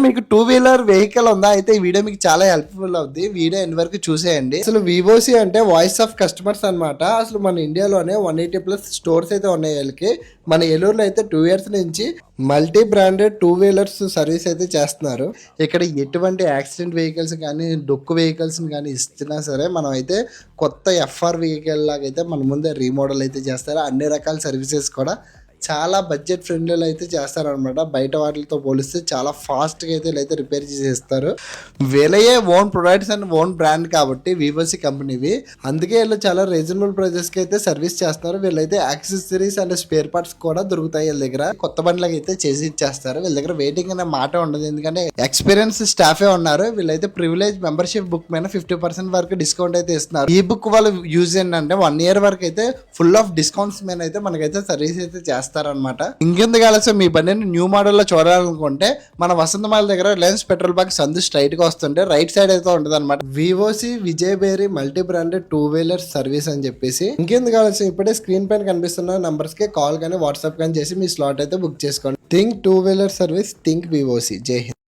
మీకు two wheeler vehicle ఉందా అయితే ఈ వీడియో మీకు చాలా హెల్ప్ఫుల్ అవుద్ది. వీడియో ఎండ్ వరకు చూసేయండి. అసలు వివోసి అంటే వాయిస్ ఆఫ్ కస్టమర్స్ అన్నమాట. అసలు మన ఇండియాలోనే 180+ స్టోర్స్ అయితే ఉన్నాయి వీళ్ళకి. మన ఏలూరులో అయితే 2 years నుంచి multi branded two wheelers service అయితే చేస్తున్నారు. ఇక్కడ ఎటువంటి యాక్సిడెంట్ వెహికల్స్ కానీ డొక్కు వెహికల్స్ కానీ ఇస్తున్నా సరే మనం అయితే కొత్త ఎఫ్ఆర్ వెహికల్ లాగా అయితే మన ముందే రీమోడల్ అయితే చేస్తారు. అన్ని రకాల సర్వీసెస్ కూడా చాలా బడ్జెట్ ఫ్రెండ్లీలో అయితే చేస్తారనమాట. బయట వాటితో పోలిస్తే చాలా ఫాస్ట్గా అయితే వీళ్ళైతే రిపేర్ చేసేస్తారు. వీళ్ళయే own products and own brand కాబట్టి వివోసి కంపెనీవి, అందుకే వీళ్ళు చాలా రీజనబుల్ ప్రైజెస్కి అయితే సర్వీస్ చేస్తారు. వీళ్ళైతే యాక్సెసరీస్ అండ్ స్పేర్ పార్ట్స్ కూడా దొరుకుతాయి వీళ్ళ దగ్గర. కొత్త బండ్లకి అయితే చేసి ఇచ్చేస్తారు. వీళ్ళ దగ్గర వెయిటింగ్ అనే మాట ఉండదు, ఎందుకంటే ఎక్స్పీరియన్స్ స్టాఫే ఉన్నారు. వీళ్ళైతే ప్రివిలేజ్ మెంబర్షిప్ బుక్ మీద 50% వరకు డిస్కౌంట్ అయితే ఇస్తున్నారు. ఈ బుక్ వాళ్ళు యూజ్ ఏంటంటే 1 year వరకు అయితే ఫుల్ ఆఫ్ డిస్కౌంట్స్ మీద అయితే మనకైతే సర్వీస్ అయితే చేస్తారనమాట. ఇంకెందుకు ఆలస్యం, మీ బండిని న్యూ మోడల్ లో చూడాలనుకుంటే మన వసంతమాల దగ్గర రిలయన్స్ పెట్రోల్ బంక్ సందు స్ట్రైట్ గా వస్తుంటే రైట్ సైడ్ అయితే ఉంటుంది అనమాట. వివోసి విజయ్ బేరీ multi branded two wheeler service అని చెప్పేసి. ఇంకెందుకు ఆలస్యం, ఇప్పుడే స్క్రీన్ పైన కనిపిస్తున్న నంబర్స్ కి కాల్ కానీ వాట్సాప్ కానీ చేసి మీ స్లాట్ అయితే బుక్ చేసుకోండి. Think two wheeler service, think వివోసి. జై హింద్.